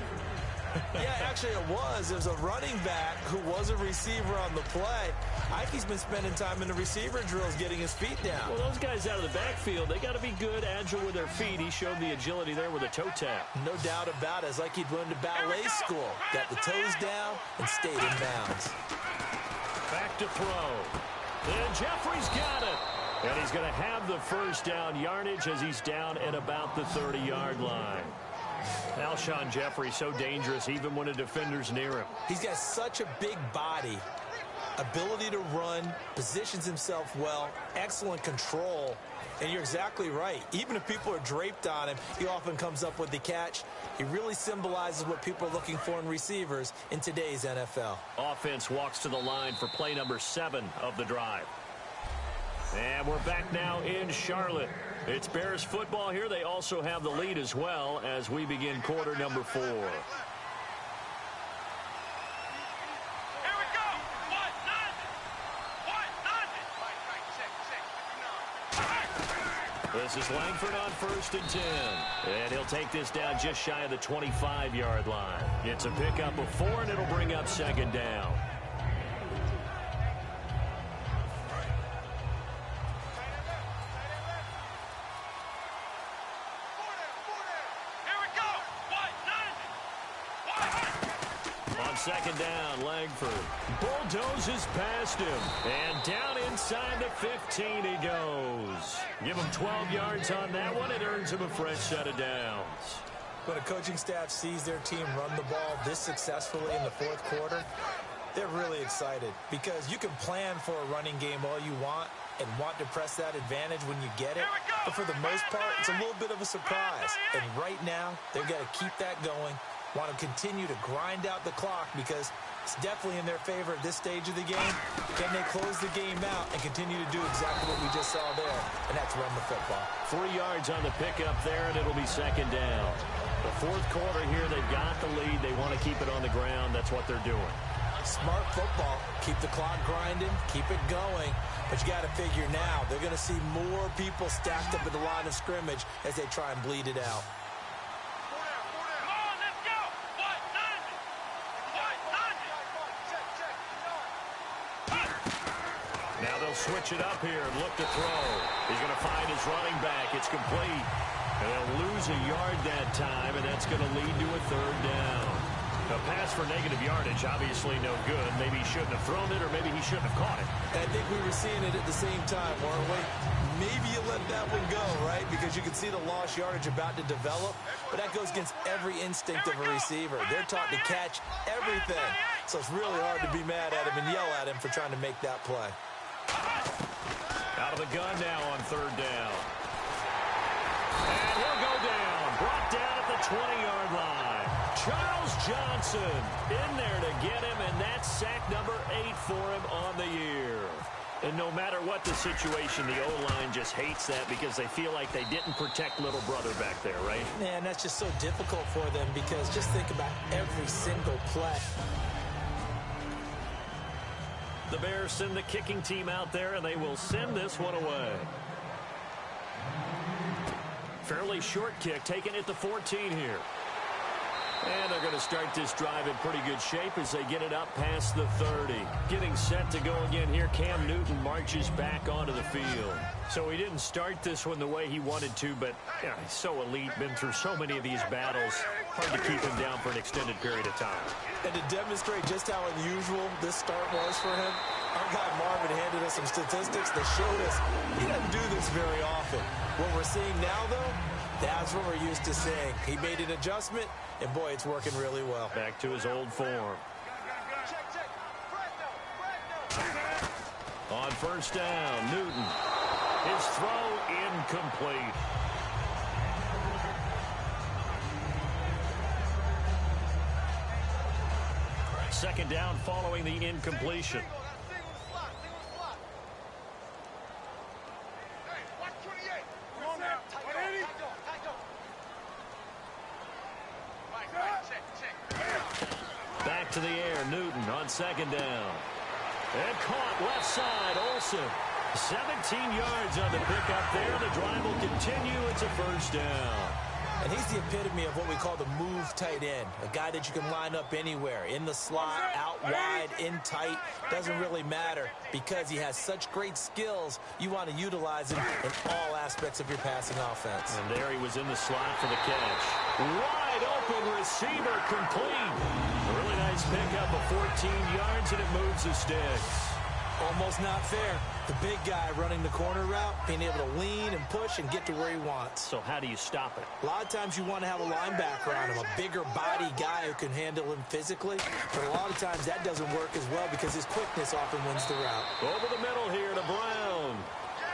Speaker 3: Yeah, actually it was. It was a running back who was a receiver on the play. Ike's been spending time in the receiver drills getting his feet down.
Speaker 2: Well, those guys out of the backfield, they got to be good, agile with their feet. He showed the agility there with a toe tap.
Speaker 3: No doubt about it. It's like he'd went to ballet school. Got the toes down and stayed in bounds.
Speaker 2: Back to throw. And Jeffrey's got it. And he's going to have the first down yardage as he's down at about the 30-yard line. Alshon Jeffrey, so dangerous even when a defender's near him.
Speaker 3: He's got such a big body, ability to run, positions himself well, excellent control. And you're exactly right. Even if people are draped on him, he often comes up with the catch. He really symbolizes what people are looking for in receivers in today's NFL.
Speaker 2: Offense walks to the line for play number 7 of the drive. And we're back now in Charlotte. It's Bears football here. They also have the lead as well as we begin quarter number 4.
Speaker 4: Here we go.
Speaker 2: This is Langford on 1st and 10. And he'll take this down just shy of the 25-yard line. It's a pickup of 4, and it'll bring up 2nd down. On 2nd down, Langford bulldozes past him. And down inside the 15 he goes. Give him 12 yards on that one. It earns him a fresh set of downs.
Speaker 3: When a coaching staff sees their team run the ball this successfully in the 4th quarter, they're really excited because you can plan for a running game all you want and want to press that advantage when you get it. But for the most part, it's a little bit of a surprise. And right now, they've got to keep that going, want to continue to grind out the clock because it's definitely in their favor at this stage of the game. Can they close the game out and continue to do exactly what we just saw there, and that's run the football.
Speaker 2: 3 yards on the pickup there, and it'll be 2nd down. The 4th quarter here, they've got the lead. They want to keep it on the ground. That's what they're doing.
Speaker 3: Smart football. Keep the clock grinding. Keep it going. But you got to figure now, they're going to see more people stacked up at the line of scrimmage as they try and bleed it out.
Speaker 2: Now they'll switch it up here and look to throw. He's going to find his running back. It's complete. And they'll lose a yard that time, and that's going to lead to a 3rd down. A pass for negative yardage, obviously no good. Maybe he shouldn't have thrown it, or maybe he shouldn't have caught it.
Speaker 3: I think we were seeing it at the same time, weren't we? Maybe you let that one go, right? Because you can see the lost yardage about to develop. But that goes against every instinct of a receiver. They're taught to catch everything. So it's really hard to be mad at him and yell at him for trying to make that play.
Speaker 2: Out of the gun now on 3rd down. And he'll go down. Brought down at the 20-yard line. Charles Johnson in there to get him, and that's sack number 8 for him on the year. And no matter what the situation, the O-line just hates that because they feel like they didn't protect little brother back there, right?
Speaker 3: Man, that's just so difficult for them because just think about every single play.
Speaker 2: The Bears send the kicking team out there, and they will send this one away. Fairly short kick, taken at the 14 here. And they're going to start this drive in pretty good shape as they get it up past the 30. Getting set to go again here, Cam Newton marches back onto the field. So he didn't start this one the way he wanted to, but yeah, he's so elite, been through so many of these battles. Hard to keep him down for an extended period of time.
Speaker 3: And to demonstrate just how unusual this start was for him, our guy Marvin handed us some statistics that showed us he doesn't do this very often. What we're seeing now, though, that's what we're used to seeing. He made an adjustment, and boy, it's working really well.
Speaker 2: Back to his old form. On first down, Newton. His throw incomplete. Second down following the incompletion. Back to the air, Newton on second down. And caught left side, Olsen. 17 yards on the pickup there. The drive will continue. It's a first down.
Speaker 3: And he's the epitome of what we call the move tight end. A guy that you can line up anywhere. In the slot, out wide, in tight. Doesn't really matter because he has such great skills. You want to utilize him in all aspects of your passing offense.
Speaker 2: And there he was in the slot for the catch. Wide open receiver complete. A really nice pickup of 14 yards, and it moves the sticks.
Speaker 3: Almost not fair. The big guy running the corner route, being able to lean and push and get to where he wants.
Speaker 2: So how do you stop it?
Speaker 3: A lot of times you want to have a linebacker on him, a bigger body guy who can handle him physically. But a lot of times that doesn't work as well because his quickness often wins the route.
Speaker 2: Over the middle here to Brown.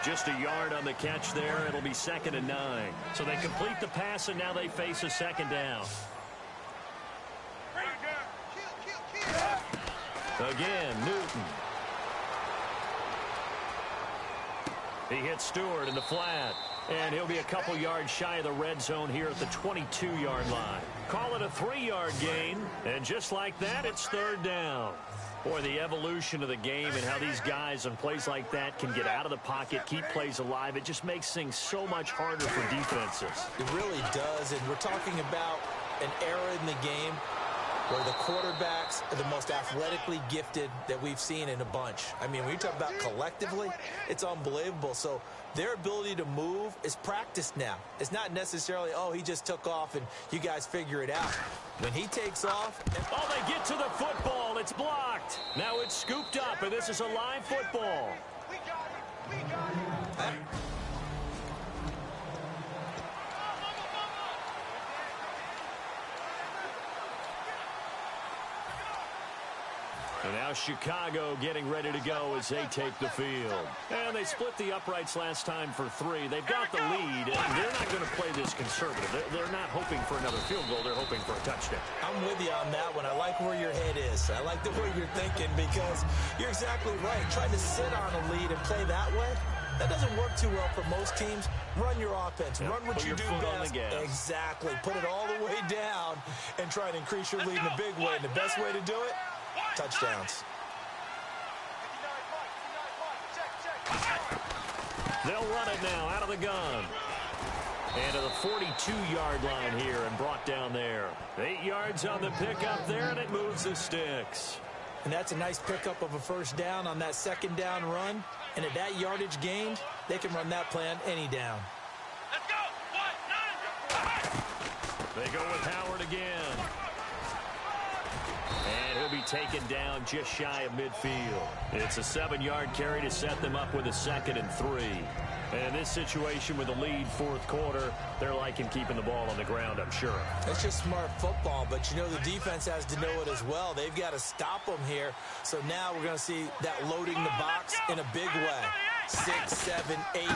Speaker 2: Just a yard on the catch there. It'll be 2nd and 9. So they complete the pass, and now they face a second down. Again, Newton. He hits Stewart in the flat, and he'll be a couple yards shy of the red zone here at the 22-yard line. Call it a 3-yard gain, and just like that, it's 3rd down. Boy, the evolution of the game and how these guys on plays like that can get out of the pocket, keep plays alive, it just makes things so much harder for defenses.
Speaker 3: It really does, and we're talking about an era in the game where the quarterbacks are the most athletically gifted that we've seen in a bunch. I mean, when you talk about collectively, it's unbelievable. So their ability to move is practiced now. It's not necessarily, oh, he just took off and you guys figure it out. When he takes off...
Speaker 2: Oh, they get to the football. It's blocked. Now it's scooped up, and this is a live football.
Speaker 4: We got it. We got it.
Speaker 2: And now Chicago getting ready to go as they take the field. And they split the uprights last time for 3. They've got the lead, and they're not going to play this conservative. They're not hoping for another field goal. They're hoping for a touchdown.
Speaker 3: I'm with you on that one. I like where your head is. I like the way you're thinking because you're exactly right. Trying to sit on a lead and play that way, that doesn't work too well for most teams. Run your offense. Run what you do best. Exactly. Put it all the way down and try and increase your lead in a big way. And the best way to do it, touchdowns.
Speaker 2: They'll run it now out of the gun. And to the 42-yard line here and brought down there. 8 yards on the pickup there, and it moves the sticks.
Speaker 3: And that's a nice pickup of a first down on that second down run. And at that yardage gained, they can run that play on any down.
Speaker 4: Let's go. 1, 9.
Speaker 2: They go with Howard again. And he'll be taken down just shy of midfield. It's a 7-yard carry to set them up with a 2nd and 3. And in this situation with a lead 4th quarter, they're liking keeping the ball on the ground, I'm sure.
Speaker 3: It's just smart football, but you know the defense has to know it as well. They've got to stop them here. So now we're going to see that loading the box in a big way. 6, 7, 8, 9,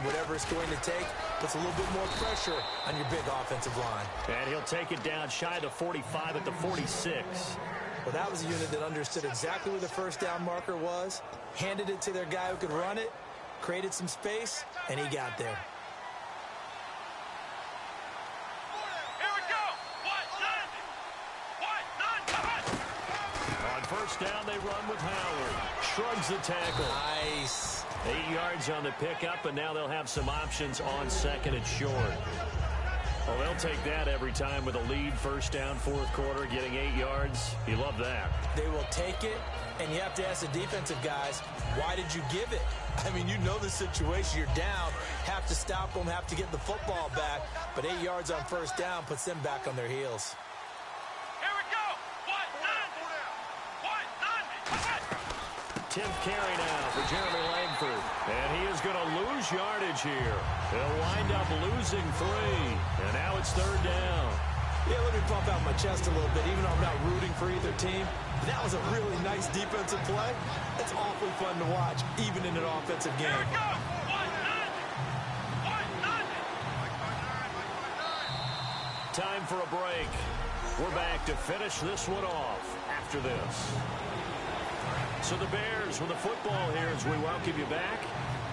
Speaker 3: whatever it's going to take, puts a little bit more pressure on your big offensive line.
Speaker 2: And he'll take it down shy of the 45 at the 46.
Speaker 3: Well, that was a unit that understood exactly where the first down marker was, handed it to their guy who could run it, created some space, and he got there.
Speaker 4: Here we go. 1, 9. On
Speaker 2: first down, they run with Howard. Shrugs the tackle.
Speaker 3: Nice.
Speaker 2: 8 yards on the pickup, and now they'll have some options on 2nd and short. Well, they'll take that every time with a lead, first down, fourth quarter, getting 8 yards. You love that.
Speaker 3: They will take it, and you have to ask the defensive guys, why did you give it? I mean, you know the situation. You're down, have to stop them, have to get the football back, but 8 yards on first down puts them back on their heels.
Speaker 4: Here we go.
Speaker 2: 10th carry now for Jeremy Langford. And he is going to lose yardage here. He'll wind up losing 3. And now it's third down.
Speaker 3: Yeah, let me pump out my chest a little bit, even though I'm not rooting for either team. That was a really nice defensive play. It's awfully fun to watch, even in an offensive game.
Speaker 4: Here we go. 1-9.
Speaker 2: Time for a break. We're back to finish this one off after this. So the Bears with the football here as we welcome you back.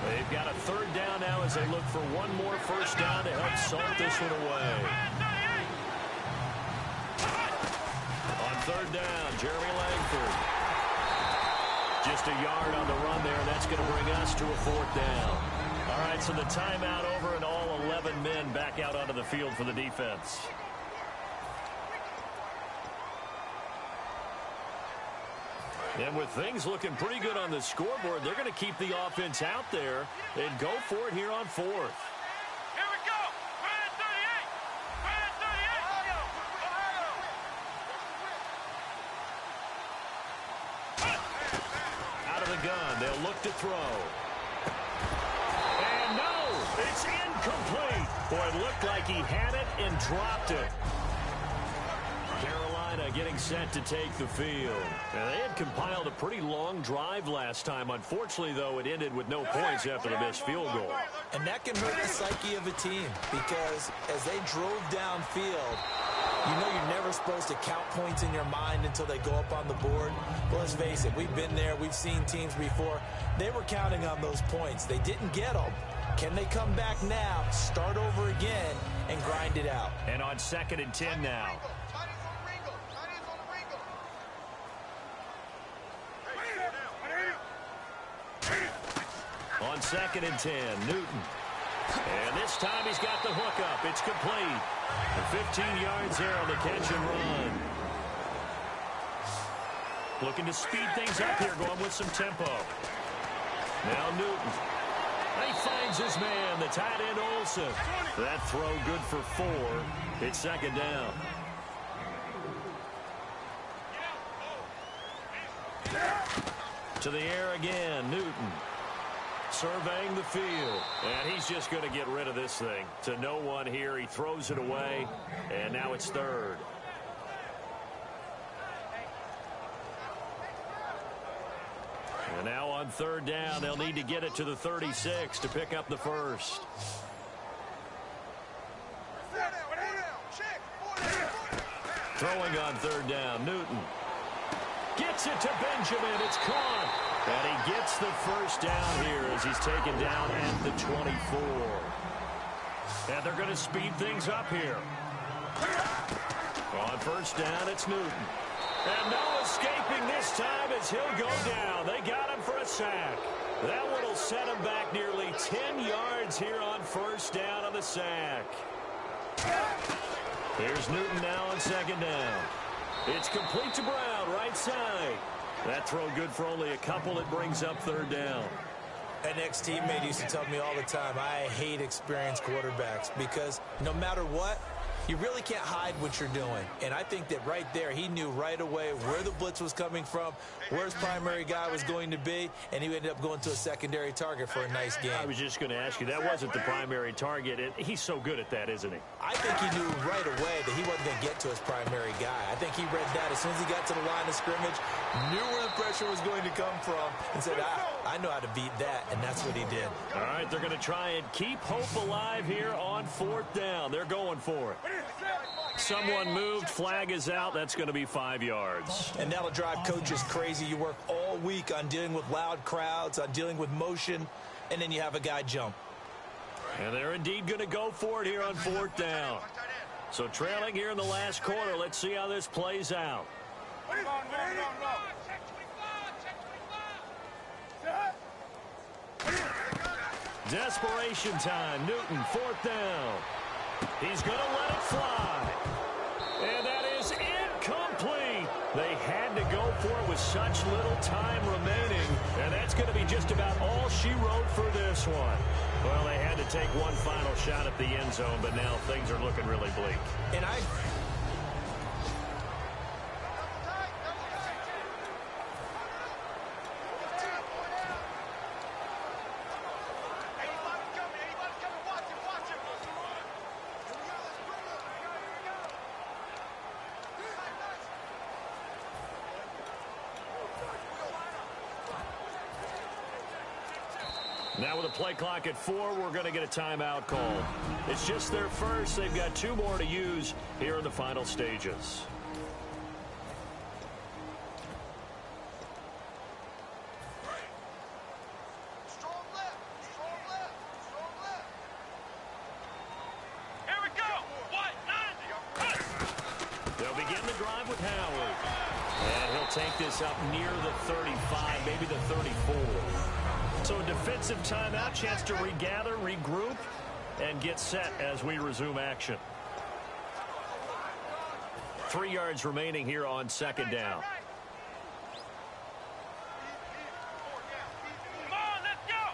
Speaker 2: They've got a third down now as they look for one more first down to help salt this one away. On third down, Jeremy Langford. Just a yard on the run there. That's going to bring us to a fourth down. All right, so the timeout over and all 11 men back out onto the field for the defense. And with things looking pretty good on the scoreboard, they're going to keep the offense out there and go for it here on fourth.
Speaker 4: Here we go. Brand 38.
Speaker 2: Out of the gun, they'll look to throw. And no, it's incomplete. Boy, it looked like he had it and dropped it. Carolina getting set to take the field. And they had compiled a pretty long drive last time. Unfortunately, though, it ended with no points after the missed field goal.
Speaker 3: And that can hurt the psyche of a team because as they drove downfield, you know you're never supposed to count points in your mind until they go up on the board. But let's face it, we've been there. We've seen teams before. They were counting on those points. They didn't get them. Can they come back now, start over again, and grind it out?
Speaker 2: And on 2nd and 10 now. On 2nd and 10, Newton. And this time he's got the hook up. It's complete. And 15 yards there on the catch and run. Looking to speed things up here, going with some tempo. Now Newton. He finds his man, the tight end Olsen. That throw good for 4. It's second down. To the air again, Newton. Surveying the field. And he's just going to get rid of this thing. To no one here. He throws it away. And now it's third. And now on third down, they'll need to get it to the 36 to pick up the first. Throwing on third down, Newton. Gets it to Benjamin. It's caught. And he gets the first down here as he's taken down at the 24. And they're going to speed things up here. On first down, it's Newton. And no escaping this time as he'll go down. They got him for a sack. That one will set him back nearly 10 yards here on first down on the sack. Here's Newton now on second down. It's complete to Brown, right side. That throw good for only a couple. It brings up third down.
Speaker 3: An ex-teammate used to tell me all the time, I hate experienced quarterbacks because no matter what, you really can't hide what you're doing. And I think that right there, he knew right away where the blitz was coming from, where his primary guy was going to be, and he ended up going to a secondary target for a nice game.
Speaker 2: I was just going to ask you, that wasn't the primary target. And he's so good at that, isn't he?
Speaker 3: I think he knew right away that he wasn't going to get to his primary guy. I think he read that as soon as he got to the line of scrimmage, knew where the pressure was going to come from, and said, I know how to beat that, and that's what he did.
Speaker 2: All right, they're going to try and keep hope alive here on fourth down. They're going for it. Someone moved. Flag is out. That's going to be 5 yards.
Speaker 3: And that'll drive coaches crazy. You work all week on dealing with loud crowds, on dealing with motion, and then you have a guy jump.
Speaker 2: And they're indeed going to go for it here on fourth down. So trailing here in the last quarter. Let's see how this plays out. Desperation time. Newton, fourth down. He's going to let it fly. And that is incomplete. They had to go for it with such little time remaining. And that's going to be just about all she wrote for this one. Well, they had to take one final shot at the end zone, but now things are looking really bleak.
Speaker 3: And
Speaker 2: Now with a play clock at 4, we're going to get a timeout call. It's just their first. They've got 2 more to use here in the final stages.
Speaker 4: Here we go. What?
Speaker 2: They'll begin the drive with Howard. And he'll take this up near the 35, maybe the 34. So a defensive timeout, chance to regather, regroup, and get set as we resume action. 3 yards remaining here on second down.
Speaker 4: Come on, let's go.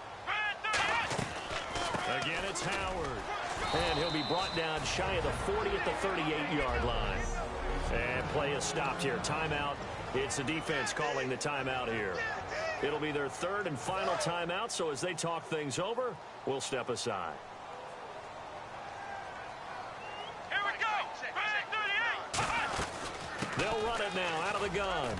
Speaker 2: Again, it's Howard. And he'll be brought down shy of the 40 at the 38-yard line. And play is stopped here. Timeout. It's the defense calling the timeout here. It'll be their 3rd and final timeout, so as they talk things over, we'll step aside.
Speaker 4: Here we go. 38.
Speaker 2: They'll run it now out of the gun.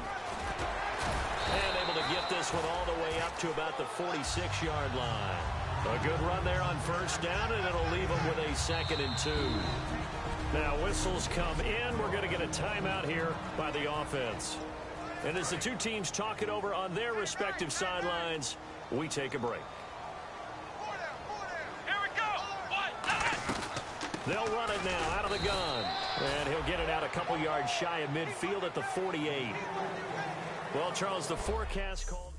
Speaker 2: And able to get this one all the way up to about the 46-yard line. A good run there on first down, and it'll leave them with a 2nd and 2. Now whistles come in. We're going to get a timeout here by the offense. And as the 2 teams talk it over on their respective sidelines, we take a break.
Speaker 4: Here we go. What?
Speaker 2: They'll run it now out of the gun. And he'll get it out a couple yards shy of midfield at the 48. Well, Charles, the forecast called